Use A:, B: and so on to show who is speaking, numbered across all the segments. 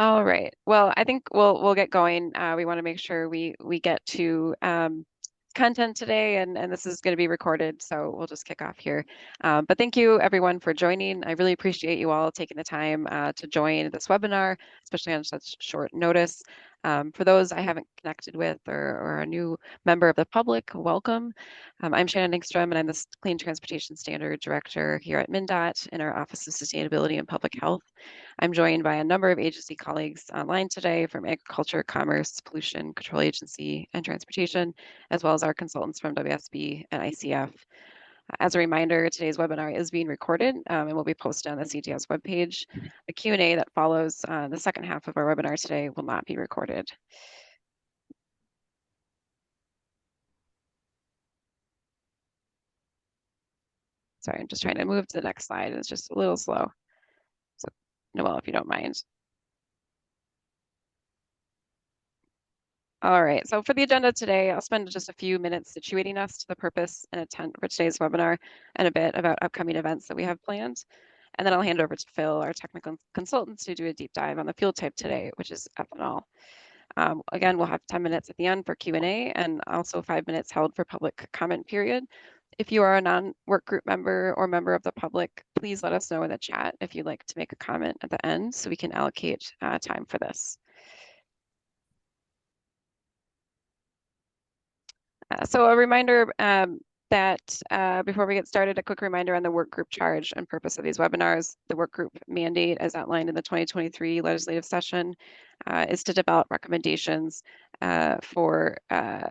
A: All right. Well, I think we'll get going. We want to make sure we get to content today, and this is going to be recorded, so we'll just kick off here. But thank you everyone for joining. I really appreciate you all taking the time to join this webinar, especially on such short notice. For those I haven't connected with or a new member of the public, welcome. I'm Shannon Engstrom, and I'm the Clean Transportation Standard Director here at MnDOT in our Office of Sustainability and Public Health. I'm joined by a number of agency colleagues online today from Agriculture, Commerce, Pollution Control Agency, and Transportation, as well as our consultants from WSB and ICF. As a reminder, today's webinar is being recorded and will be posted on the CTS webpage. The Q&A that follows the second half of our webinar today will not be recorded. Sorry, I'm just trying to move to the next slide. It's just a little slow. So, Noelle, if you don't mind. All right, so for the agenda today, I'll spend just a few minutes situating us to the purpose and intent for today's webinar and a bit about upcoming events that we have planned. And then I'll hand over to Phil, our technical consultant, to do a deep dive on the fuel type today, which is ethanol. Again, we'll have 10 minutes at the end for Q&A and also 5 minutes held for public comment period. If you are a non-work group member or member of the public, please let us know in the chat if you'd like to make a comment at the end so we can allocate time for this. So a reminder that before we get started, a quick reminder on the work group charge and purpose of these webinars. The work group mandate, as outlined in the 2023 legislative session, is to develop recommendations for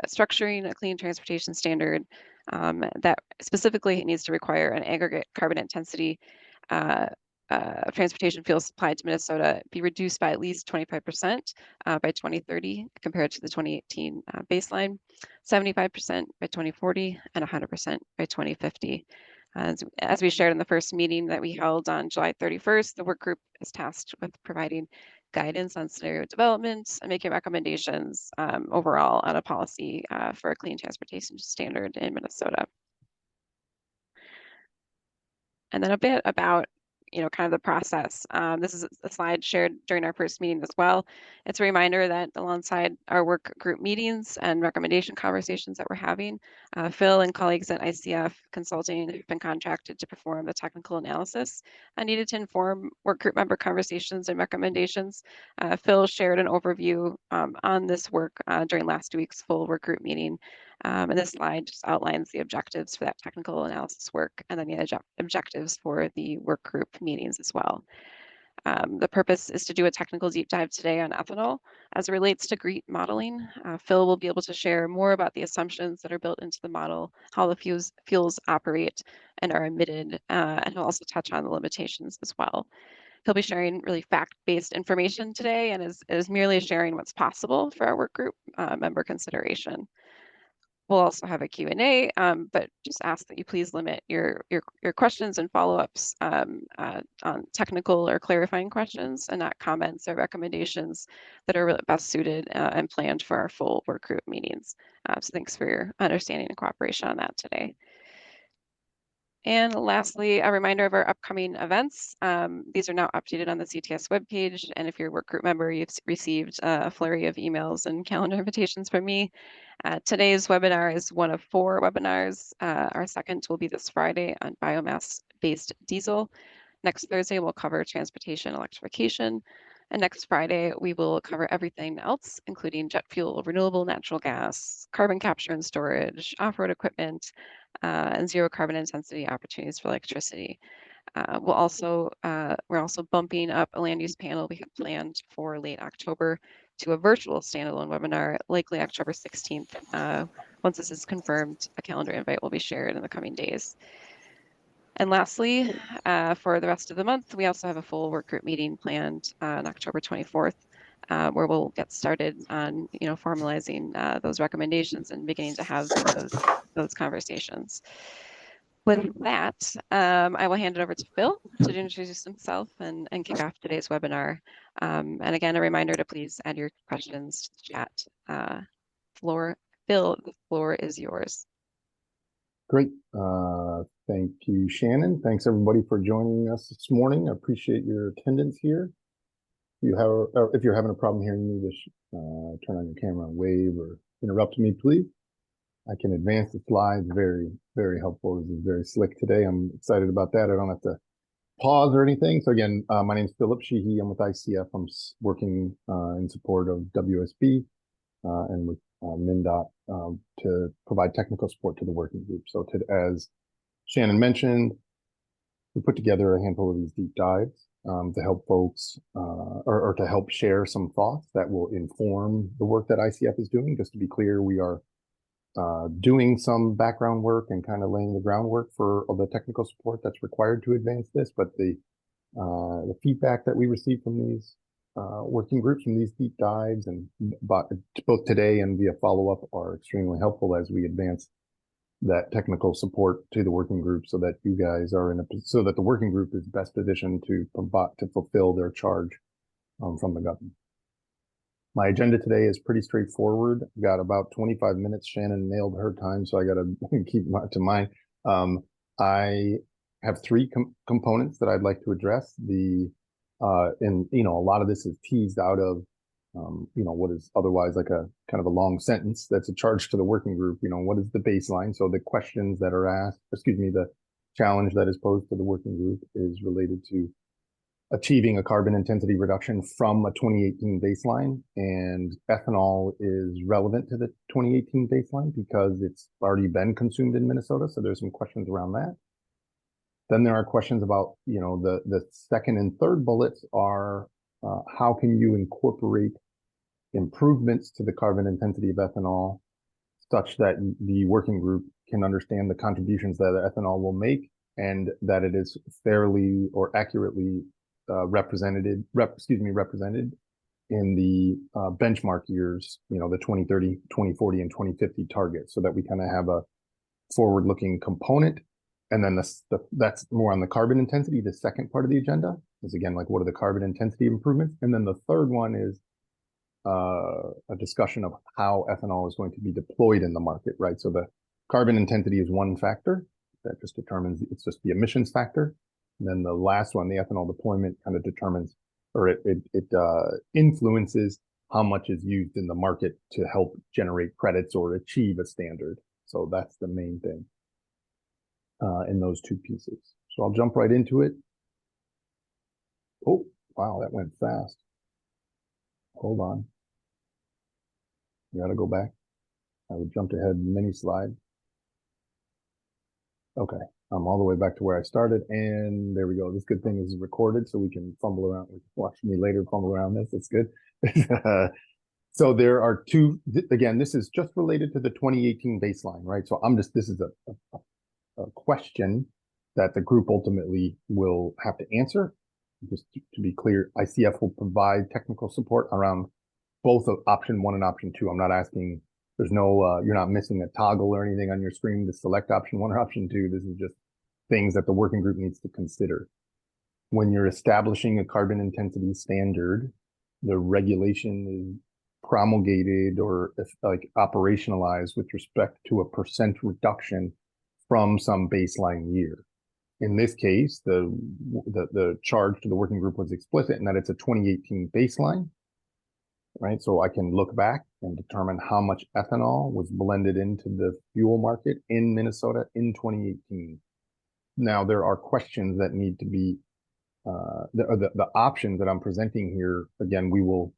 A: structuring a clean transportation standard that specifically needs to require an aggregate carbon intensity of transportation fuel supplied to Minnesota be reduced by at least 25% by 2030 compared to the 2018 baseline, 75% by 2040, and 100% by 2050. As we shared in the first meeting that we held on July 31st, the work group is tasked with providing guidance on scenario development and making recommendations overall on a policy for a clean transportation standard in Minnesota. And then a bit about kind of the process. This is a slide shared during our first meeting as well. It's a reminder that alongside our work group meetings and recommendation conversations that we're having, Phil and colleagues at ICF Consulting have been contracted to perform the technical analysis needed to inform work group member conversations and recommendations. Phil shared an overview on this work during last week's full work group meeting. And this slide just outlines the objectives for that technical analysis work and then the objectives for the work group meetings as well. The purpose is to do a technical deep dive today on ethanol as it relates to GREET modeling. Phil will be able to share more about the assumptions that are built into the model, how the fuels operate and are emitted, and he'll also touch on the limitations as well. He'll be sharing really fact-based information today and is merely sharing what's possible for our work group member consideration. We'll also have a Q&A, but just ask that you please limit your questions and follow-ups on technical or clarifying questions and not comments or recommendations that are really best suited and planned for our full work group meetings. So thanks for your understanding and cooperation on that today. And lastly, a reminder of our upcoming events. These are now updated on the CTS webpage. And if you're a work group member, you've received a flurry of emails and calendar invitations from me. Today's webinar is one of 4 webinars. Our second will be this Friday on biomass-based diesel. Next Thursday, we'll cover transportation electrification. And next Friday, we will cover everything else, including jet fuel, renewable natural gas, carbon capture and storage, off-road equipment, and zero carbon intensity opportunities for electricity. We're also bumping up a land use panel we have planned for late October to a virtual standalone webinar, likely October 16th. Once this is confirmed, a calendar invite will be shared in the coming days. And lastly, for the rest of the month, we also have a full work group meeting planned on October 24th, where we'll get started on formalizing those recommendations and beginning to have those conversations. With that, I will hand it over to Phil to introduce himself and kick off today's webinar. And again, a reminder to please add your questions to the chat. Phil, the floor is yours.
B: Great. Thank you, Shannon. Thanks everybody for joining us this morning. I appreciate your attendance here. if you're having a problem hearing me, just turn on your camera and wave or interrupt me, please. I can advance the slides. Very, very helpful. This is very slick today. I'm excited about that. I don't have to pause or anything. So again, my name is Philip Sheehy. I'm with ICF. I'm working in support of WSB and with MnDOT to provide technical support to the working group. So as Shannon mentioned, we put together a handful of these deep dives to help folks or to help share some thoughts that will inform the work that ICF is doing. Just to be clear, we are doing some background work and kind of laying the groundwork for all the technical support that's required to advance this. But the feedback that we receive from these working groups, from these deep dives, and both today and via follow-up are extremely helpful as we advance that technical support to the working group, so that you guys are so that the working group is best positioned to fulfill their charge from the government. My agenda today is pretty straightforward. I've got about 25 minutes. Shannon nailed her time, so I got to keep to mine. I have three components that I'd like to address. And a lot of this is teased out of what is otherwise like a kind of a long sentence that's a charge to the working group. What is the baseline? So the questions that are asked, the challenge that is posed to the working group is related to achieving a carbon intensity reduction from a 2018 baseline. And ethanol is relevant to the 2018 baseline because it's already been consumed in Minnesota. So there's some questions around that. Then there are questions about, the second and third bullets are how can you incorporate improvements to the carbon intensity of ethanol such that the working group can understand the contributions that ethanol will make and that it is fairly or accurately represented in the benchmark years, the 2030, 2040, and 2050 targets, so that we kind of have a forward-looking component. And then that's more on the carbon intensity. The second part of the agenda is, again, like, what are the carbon intensity improvements? And then the third one is a discussion of how ethanol is going to be deployed in the market, right? So the carbon intensity is one factor that just determines, it's just the emissions factor. And then the last one, the ethanol deployment, kind of determines, or it influences how much is used in the market to help generate credits or achieve a standard. So that's the main thing in those two pieces. So I'll jump right into it. Oh, wow, that went fast. Hold on. You gotta go back. I jumped ahead many slides. Okay, I'm all the way back to where I started, and there we go. This good thing is recorded, so we can fumble around. We can watch me later fumble around this. It's good. So there are two. Again, this is just related to the 2018 baseline, right? So this is a question that the group ultimately will have to answer. Just to be clear, ICF will provide technical support around both of option 1 and option 2. I'm not asking, there's no, you're not missing a toggle or anything on your screen to select option 1 or option 2. This is just things that the working group needs to consider. When you're establishing a carbon intensity standard, the regulation is promulgated or operationalized with respect to a % reduction from some baseline year. In this case, the charge to the working group was explicit in that it's a 2018 baseline, right? So I can look back and determine how much ethanol was blended into the fuel market in Minnesota in 2018. Now, there are questions that need to be, the options that I'm presenting here, again, we will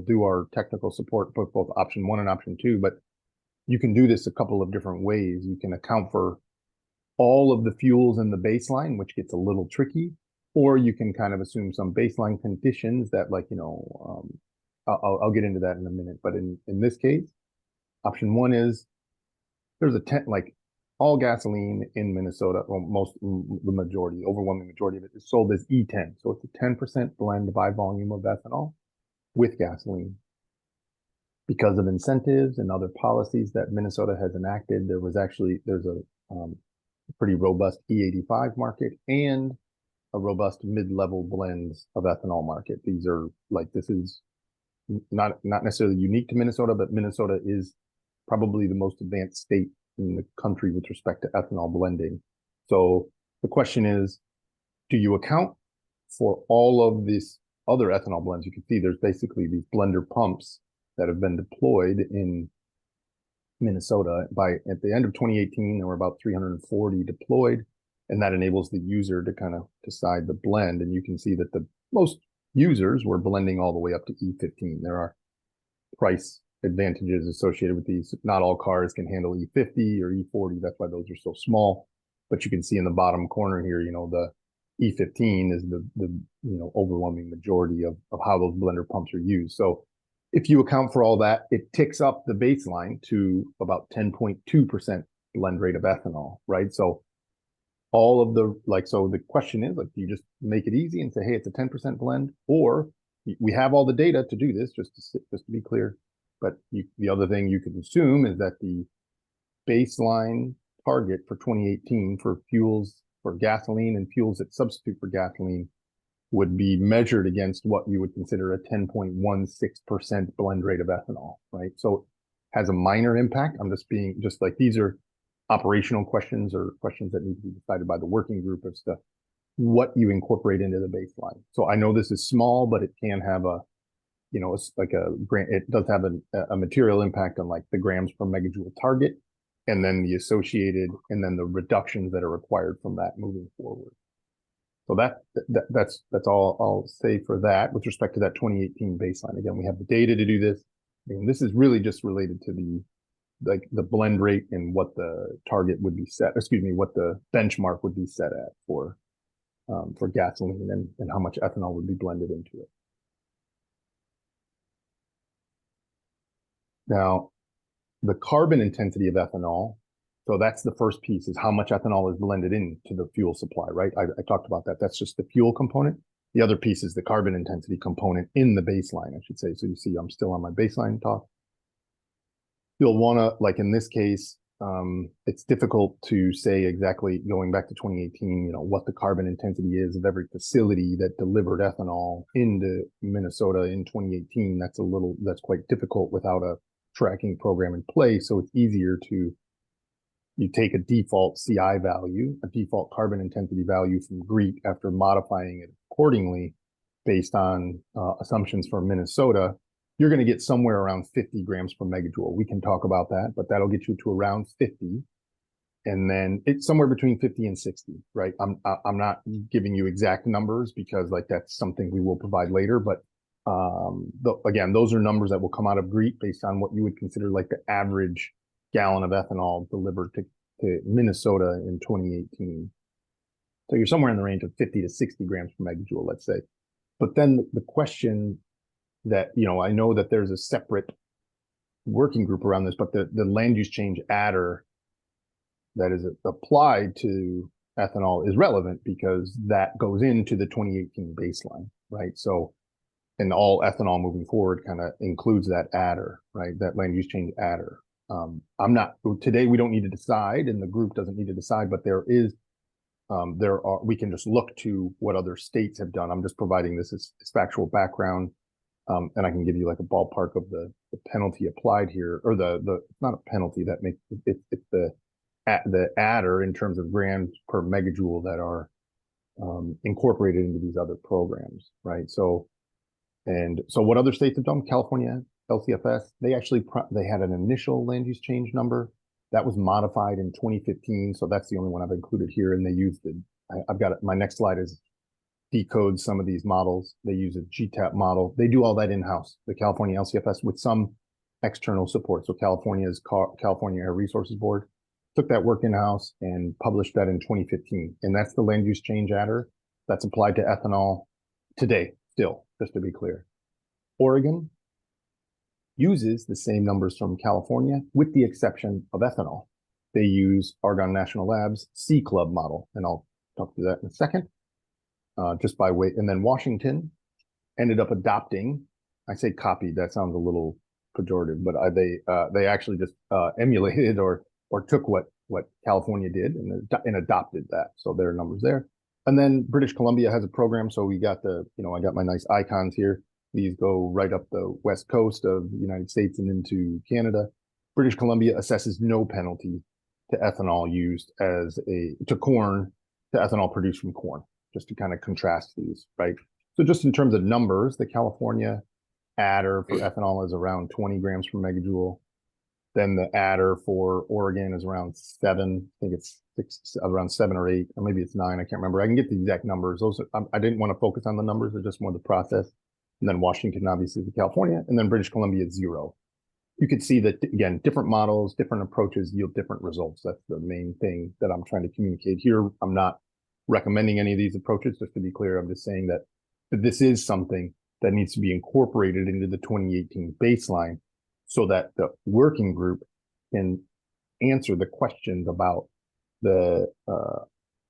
B: do our technical support for both option 1 and option 2, but you can do this a couple of different ways. You can account for all of the fuels in the baseline, which gets a little tricky, or you can kind of assume some baseline conditions that, I'll get into that in a minute. But in this case, option 1 is there's all gasoline in Minnesota, well, the majority, overwhelming majority of it is sold as E10. So it's a 10% blend by volume of ethanol with gasoline. Because of incentives and other policies that Minnesota has enacted, there's a pretty robust E85 market and a robust mid-level blends of ethanol market. This is not necessarily unique to Minnesota, but Minnesota is probably the most advanced state in the country with respect to ethanol blending. So the question is, do you account for all of other ethanol blends, you can see there's basically these blender pumps that have been deployed in Minnesota. At the end of 2018, there were about 340 deployed, and that enables the user to kind of decide the blend. And you can see that the most users were blending all the way up to E15. There are price advantages associated with these. Not all cars can handle E50 or E40. That's why those are so small. But you can see in the bottom corner here, the E15 is the overwhelming majority of how those blender pumps are used. So if you account for all that, it ticks up the baseline to about 10.2% blend rate of ethanol, right? So all of so the question is, do you just make it easy and say, hey, it's a 10% blend, or we have all the data to do this, just to be clear. But the other thing you could assume is that the baseline target for 2018 for fuels, for gasoline and fuels that substitute for gasoline, would be measured against what you would consider a 10.16% blend rate of ethanol, right? So it has a minor impact. I'm just like, these are operational questions or questions that need to be decided by the working group as to what you incorporate into the baseline. So I know this is small, but it can have it does have a material impact on like the grams per megajoule target, and then the associated, and then the reductions that are required from that moving forward. So that's all I'll say for that with respect to that 2018 baseline. Again, we have the data to do this. And this is really just related to the blend rate and what the target would be set, what the benchmark would be set at for gasoline and how much ethanol would be blended into it. Now, the carbon intensity of ethanol, so that's the first piece, is how much ethanol is blended into the fuel supply, right? I talked about that. That's just the fuel component. The other piece is the carbon intensity component in the baseline, I should say. So you see, I'm still on my baseline talk. You'll want to, like in this case, it's difficult to say exactly, going back to 2018, what the carbon intensity is of every facility that delivered ethanol into Minnesota in 2018. That's quite difficult without a tracking program in place. So it's easier to, you take a default CI value, a default carbon intensity value from GREET after modifying it accordingly based on assumptions for Minnesota. You're going to get somewhere around 50 grams per megajoule. We can talk about that, but that'll get you to around 50. And then it's somewhere between 50 and 60, right? I'm not giving you exact numbers because that's something we will provide later, but again, those are numbers that will come out of GREET based on what you would consider like the average gallon of ethanol delivered to Minnesota in 2018. So you're somewhere in the range of 50 to 60 grams per megajoule, let's say. But then the question that, I know that there's a separate working group around this, but the land use change adder that is applied to ethanol is relevant because that goes into the 2018 baseline, right? So, and all ethanol moving forward kind of includes that adder, right? That land use change adder. Today we don't need to decide, and the group doesn't need to decide, but we can just look to what other states have done. I'm just providing this as factual background. And I can give you like a ballpark of the penalty applied here, or not a penalty that makes it's the adder in terms of grams per megajoule that are incorporated into these other programs, right? So what other states have done? California, LCFS, they had an initial land use change number that was modified in 2015. So that's the only one I've included here. And they used I've got it. My next slide is decode some of these models. They use a GTAP model. They do all that in-house, the California LCFS, with some external support. So California's California Air Resources Board took that work in-house and published that in 2015. And that's the land use change adder that's applied to ethanol today, still, just to be clear. Oregon uses the same numbers from California, with the exception of ethanol. They use Argonne National Labs C Club model, and I'll talk to that in a second. Just by way, and then Washington ended up adopting. I say copied. That sounds a little pejorative, but they actually just emulated or took what California did and adopted that. So there are numbers there. And then British Columbia has a program. So we got I got my nice icons here. These go right up the west coast of the United States and into Canada. British Columbia assesses no penalty to ethanol used to ethanol produced from corn, just to kind of contrast these, right? So just in terms of numbers, the California adder for ethanol is around 20 grams per megajoule. Then the adder for Oregon is around 7. I think it's around 7 or 8, or maybe it's 9. I can't remember. I can get the exact numbers. Those I didn't want to focus on the numbers. I just more the process. And then Washington, obviously, the California, and then British Columbia is 0. You could see that, again, different models, different approaches yield different results. That's the main thing that I'm trying to communicate here. I'm not recommending any of these approaches, just to be clear. I'm just saying that this is something that needs to be incorporated into the 2018 baseline so that the working group can answer the questions about the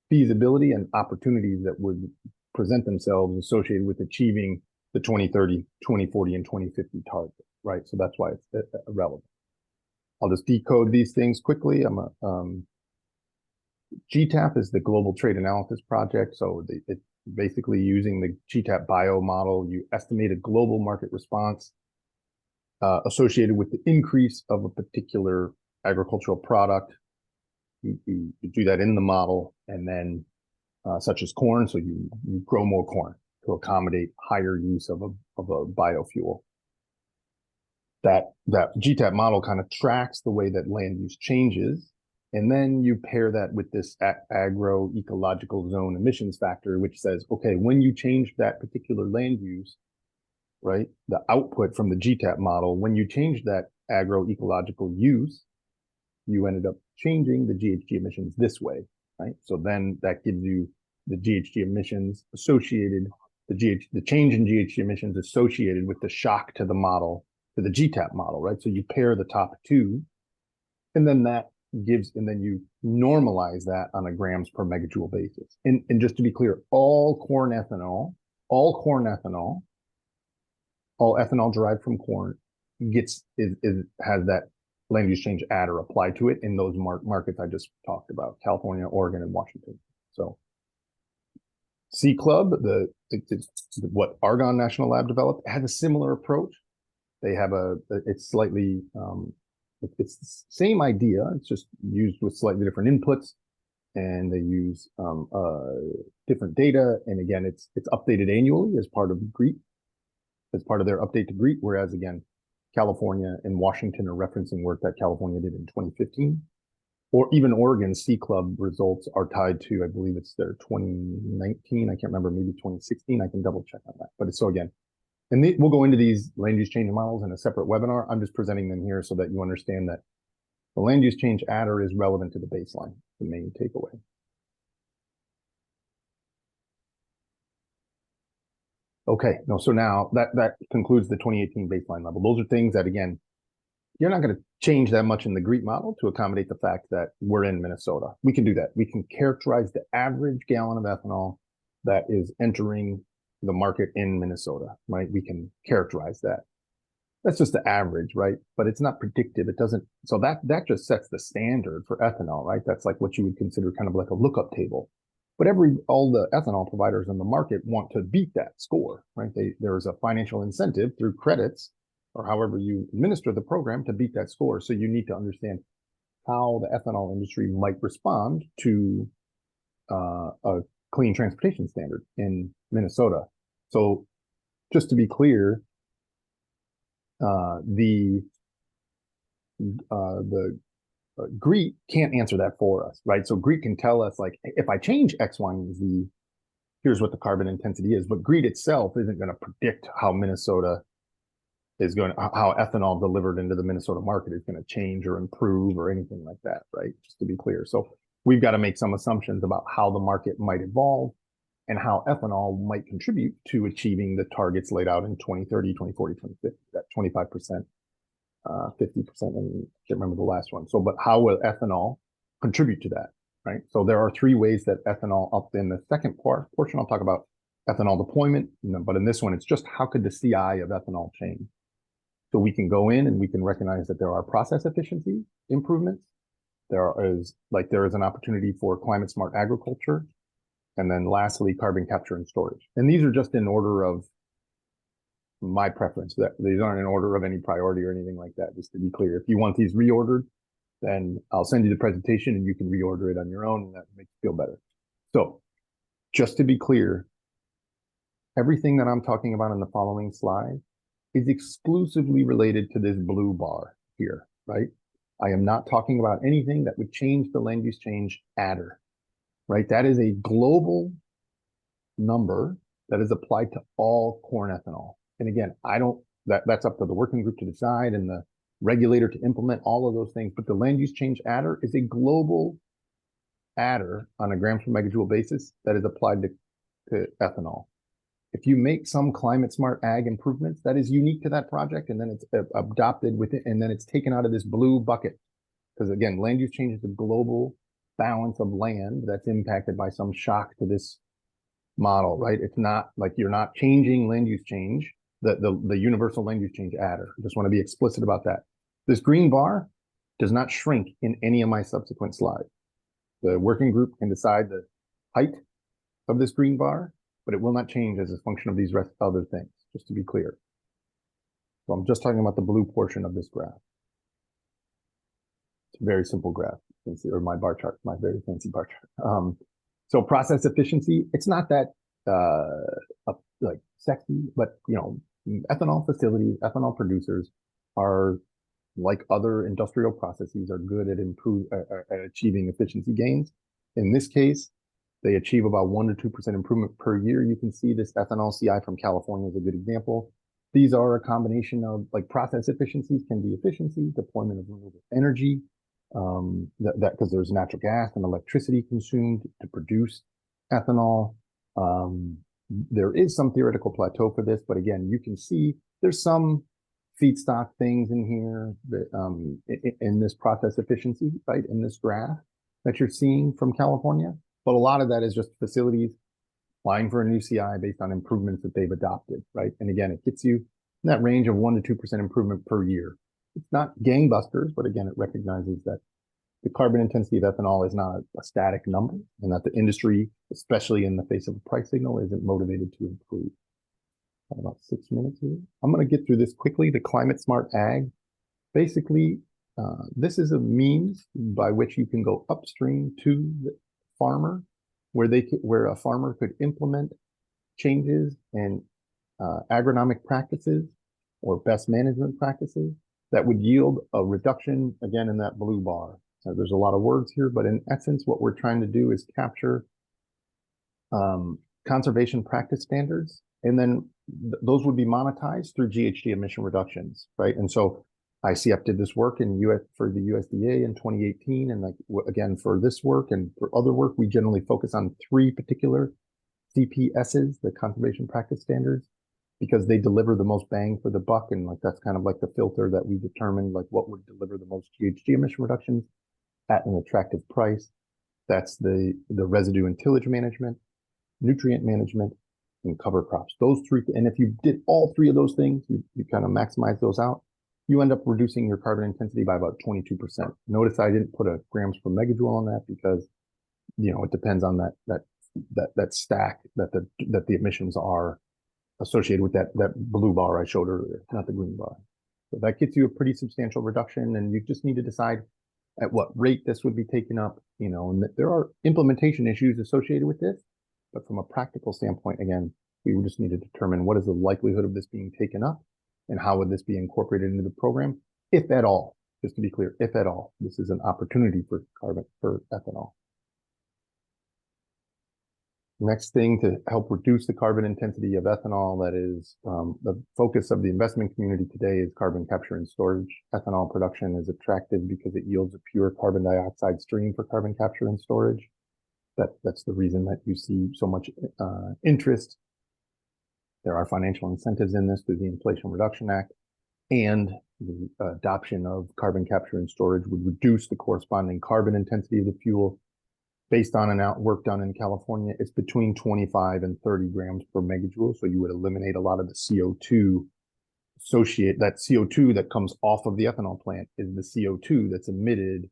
B: feasibility and opportunities that would present themselves associated with achieving the 2030, 2040, and 2050 target, right? So that's why it's relevant. I'll just decode these things quickly. GTAP is the Global Trade Analysis Project. So it's basically using the GTAP bio model. You estimate a global market response associated with the increase of a particular agricultural product. You do that in the model, and then such as corn. So you grow more corn to accommodate higher use of a biofuel. That GTAP model kind of tracks the way that land use changes. And then you pair that with this agroecological zone emissions factor, which says, okay, when you change that particular land use, right, the output from the GTAP model, when you change that agroecological use, you ended up changing the GHG emissions this way, right? So then that gives you the GHG emissions associated, the change in GHG emissions associated with the shock to the model, to the GTAP model, right? So you pair the top two, and then that gives, and then you normalize that on a grams per megajoule basis. And just to be clear, all ethanol derived from corn has that land use change adder applied to it in those markets I just talked about, California, Oregon, and Washington. So C Club, what Argonne National Lab developed, has a similar approach. They have it's slightly, it's the same idea. It's just used with slightly different inputs, and they use different data. And again, it's updated annually as part of GREET, as part of their update to GREET, whereas again, California and Washington are referencing work that California did in 2015. Or even Oregon's C Club results are tied to, I believe it's their 2019, I can't remember, maybe 2016. I can double check on that. But it's so again, and we'll go into these land use change models in a separate webinar. I'm just presenting them here so that you understand that the land use change adder is relevant to the baseline, the main takeaway. Okay, no, so now that concludes the 2018 baseline level. Those are things that, again, you're not going to change that much in the GREET model to accommodate the fact that we're in Minnesota. We can do that. We can characterize the average gallon of ethanol that is entering the market in Minnesota, right? We can characterize that. That's just the average, right? But it's not predictive. It doesn't, so that just sets the standard for ethanol, right? That's like what you would consider kind of like a lookup table. But all the ethanol providers in the market want to beat that score, right? There is a financial incentive through credits or however you administer the program to beat that score. So you need to understand how the ethanol industry might respond to a clean transportation standard in Minnesota. So just to be clear, the GREET can't answer that for us, right? So GREET can tell us, like, if I change X, Y, and Z, here's what the carbon intensity is. But GREET itself isn't going to predict how how ethanol delivered into the Minnesota market is going to change or improve or anything like that, right? Just to be clear. So we've got to make some assumptions about how the market might evolve and how ethanol might contribute to achieving the targets laid out in 2030, 2040, 2050, that 25%. 50%, and I can't remember the last one. So, but how will ethanol contribute to that, right? So there are 3 ways that ethanol, up in the second portion, I'll talk about ethanol deployment, but in this one, it's just how could the CI of ethanol change? So we can go in and we can recognize that there are process efficiency improvements. There is an opportunity for climate smart agriculture. And then lastly, carbon capture and storage. And these are just in order of my preference. That these aren't in order of any priority or anything like that, just to be clear. If you want these reordered, then I'll send you the presentation and you can reorder it on your own, and that makes you feel better. So just to be clear, everything that I'm talking about in the following slide is exclusively related to this blue bar here, right? I am not talking about anything that would change the land use change adder, right? That is a global number that is applied to all corn ethanol. And again, that's up to the working group to decide and the regulator to implement all of those things. But the land use change adder is a global adder on a grams per megajoule basis that is applied to ethanol. If you make some climate smart ag improvements, that is unique to that project, and then it's adopted with it, and then it's taken out of this blue bucket. Because again, land use change is a global balance of land that's impacted by some shock to this model, right? It's not like you're not changing land use change, the universal land use change adder. I just want to be explicit about that. This green bar does not shrink in any of my subsequent slides. The working group can decide the height of this green bar, but it will not change as a function of these other things, just to be clear. So I'm just talking about the blue portion of this graph. It's a very simple graph, you can see, or my bar chart, my very fancy bar chart. So process efficiency, it's not that like sexy, but ethanol facilities, ethanol producers are like other industrial processes are good at achieving efficiency gains. In this case, they achieve about 1 to 2% improvement per year. You can see this ethanol CI from California is a good example. These are a combination of like process efficiencies can be efficiency, deployment of renewable energy, because there's natural gas and electricity consumed to produce ethanol. There is some theoretical plateau for this, but again, you can see there's some feedstock things in here that, in this process efficiency, right, in this graph that you're seeing from California. But a lot of that is just facilities applying for a new CI based on improvements that they've adopted, right? And again, it gets you in that range of 1 to 2% improvement per year. It's not gangbusters, but again, it recognizes that the carbon intensity of ethanol is not a static number, and that the industry, especially in the face of a price signal, isn't motivated to improve. About 6 minutes here. I'm going to get through this quickly. The climate smart ag. Basically, this is a means by which you can go upstream to the farmer, where a farmer could implement changes in agronomic practices or best management practices that would yield a reduction, again, in that blue bar. So there's a lot of words here, but in essence, what we're trying to do is capture conservation practice standards, and then those would be monetized through GHG emission reductions, right? And so ICF did this work for the USDA in 2018, and again, for this work and for other work, we generally focus on 3 particular CPSs, the conservation practice standards, because they deliver the most bang for the buck, and that's kind of like the filter that we determine what would deliver the most GHG emission reductions at an attractive price. That's the residue and tillage management, nutrient management, and cover crops. Those 3, and if you did all 3 of those things, you kind of maximize those out, you end up reducing your carbon intensity by about 22%. Notice I didn't put a grams per megajoule on that because it depends on that stack that the emissions are associated with that blue bar I showed earlier, not the green bar. So that gets you a pretty substantial reduction, and you just need to decide at what rate this would be taken up, and there are implementation issues associated with this. But from a practical standpoint, again, we would just need to determine what is the likelihood of this being taken up and how would this be incorporated into the program, if at all. Just to be clear, if at all, this is an opportunity for ethanol. Next thing to help reduce the carbon intensity of ethanol, that is the focus of the investment community today, is carbon capture and storage. Ethanol production is attractive because it yields a pure carbon dioxide stream for carbon capture and storage. That's the reason that you see so much interest. There are financial incentives in this through the Inflation Reduction Act, and the adoption of carbon capture and storage would reduce the corresponding carbon intensity of the fuel. Based on work done in California, it's between 25 and 30 grams per megajoule. So you would eliminate a lot of the CO2 that CO2 that comes off of the ethanol plant is the CO2 that's emitted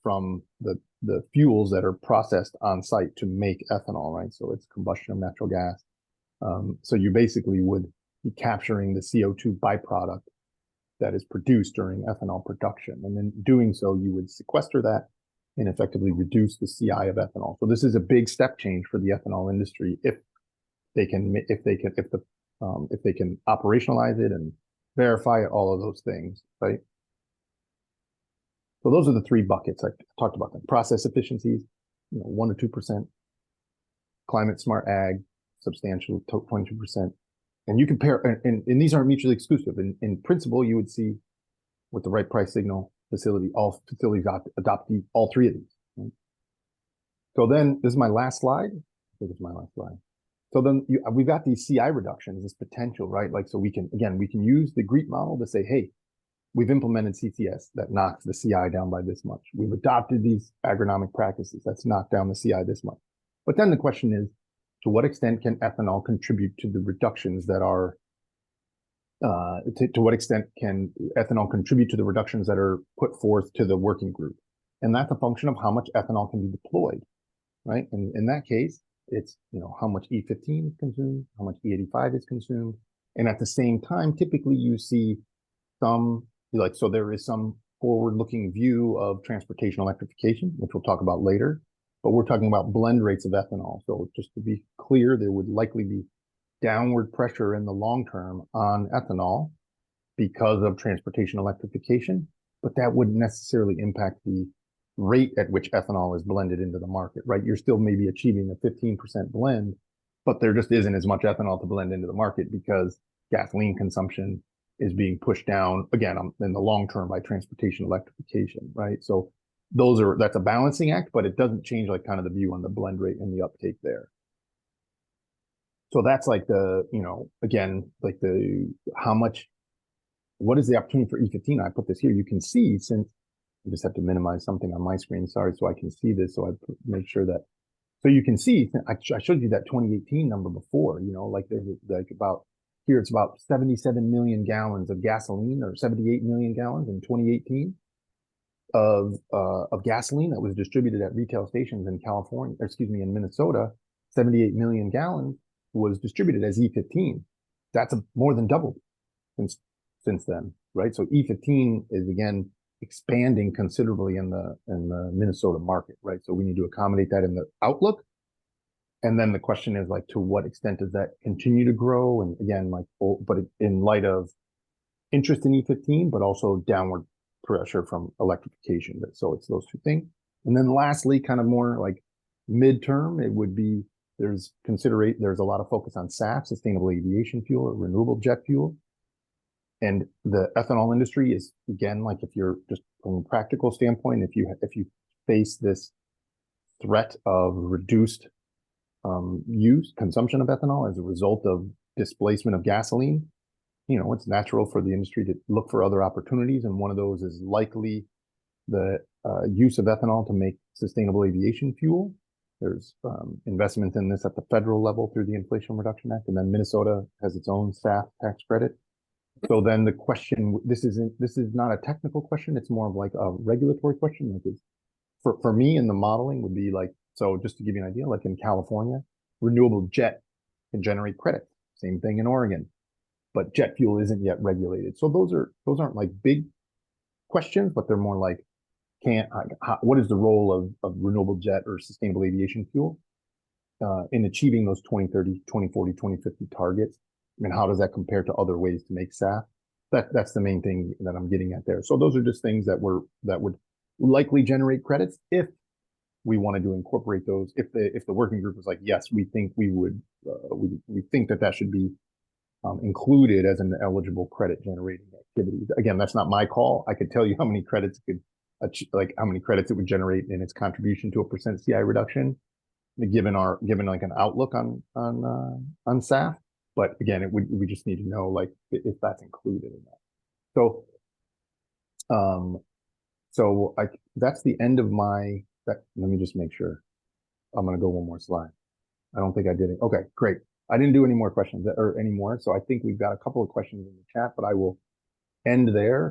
B: from the fuels that are processed on site to make ethanol, right? So it's combustion of natural gas. So you basically would be capturing the CO2 byproduct that is produced during ethanol production. And in doing so, you would sequester that and effectively reduce the CI of ethanol. So this is a big step change for the ethanol industry if they can, if they can operationalize it and verify it, all of those things, right? So those are the three buckets I talked about them. Process efficiencies, 1 to 2%, climate smart ag, substantial 22%. And you compare, and these aren't mutually exclusive. In principle, you would see with the right price signal facility, all facilities adopt all three of these. Right? So then this is my last slide. I think it's my last slide. So then we've got these CI reductions, this potential, right? Like, so we can use the GREET model to say, hey, we've implemented CCS that knocks the CI down by this much. We've adopted these agronomic practices that's knocked down the CI this much. But then the question is, to what extent can ethanol contribute to the reductions that are, to what extent can ethanol contribute to the reductions that are put forth to the working group? And that's a function of how much ethanol can be deployed, right? And in that case, it's, how much E15 is consumed, how much E85 is consumed. And at the same time, typically you see some, so there is some forward-looking view of transportation electrification, which we'll talk about later, but we're talking about blend rates of ethanol. So just to be clear, there would likely be downward pressure in the long term on ethanol because of transportation electrification, but that wouldn't necessarily impact the rate at which ethanol is blended into the market, right? You're still maybe achieving a 15% blend, but there just isn't as much ethanol to blend into the market because gasoline consumption is being pushed down again in the long term by transportation electrification, right? So that's a balancing act, but it doesn't change like kind of the view on the blend rate and the uptake there. So that's like again, like what is the opportunity for E15? I put this here. You can see, since I just have to minimize something on my screen. Sorry, so I can see this. So I make sure that, so you can see, I showed you that 2018 number before, like there's like about, here it's about 77 million gallons of gasoline, or 78 million gallons in 2018 of gasoline that was distributed at retail stations in California, in Minnesota. 78 million gallons was distributed as E15. That's more than doubled since then, right? So E15 is again expanding considerably in the Minnesota market, right? So we need to accommodate that in the outlook. And then the question is, like, to what extent does that continue to grow? And again, but in light of interest in E15, but also downward pressure from electrification. So it's those two things. And then lastly, kind of more like midterm, it would be, there's a lot of focus on SAF, sustainable aviation fuel, or renewable jet fuel. And the ethanol industry is, again, like, if you're just from a practical standpoint, if you face this threat of reduced consumption of ethanol as a result of displacement of gasoline, it's natural for the industry to look for other opportunities. And one of those is likely the use of ethanol to make sustainable aviation fuel. There's investment in this at the federal level through the Inflation Reduction Act. And then Minnesota has its own SAF tax credit. So then the question, this is not a technical question. It's more of like a regulatory question. Like, for me in the modeling would be like, so just to give you an idea, like in California, renewable jet can generate credit. Same thing in Oregon, but jet fuel isn't yet regulated. So those aren't like big questions, but they're more like, what is the role of renewable jet or sustainable aviation fuel in achieving those 2030, 2040, 2050 targets? I mean, how does that compare to other ways to make SAF? That's the main thing that I'm getting at there. So those are just things that would likely generate credits if we wanted to incorporate those. If the working group was like, yes, we think we would, we think that should be included as an eligible credit generating activity. Again, that's not my call. I could tell you how many credits how many credits it would generate in its contribution to a % CI reduction, given like an outlook on SAF. But again, we just need to know, like, if that's included in that. So that's the end of let me just make sure. I'm going to go one more slide. I don't think I did it. Okay, great. I didn't do any more questions or any more. So I think we've got a couple of questions in the chat, but I will end there.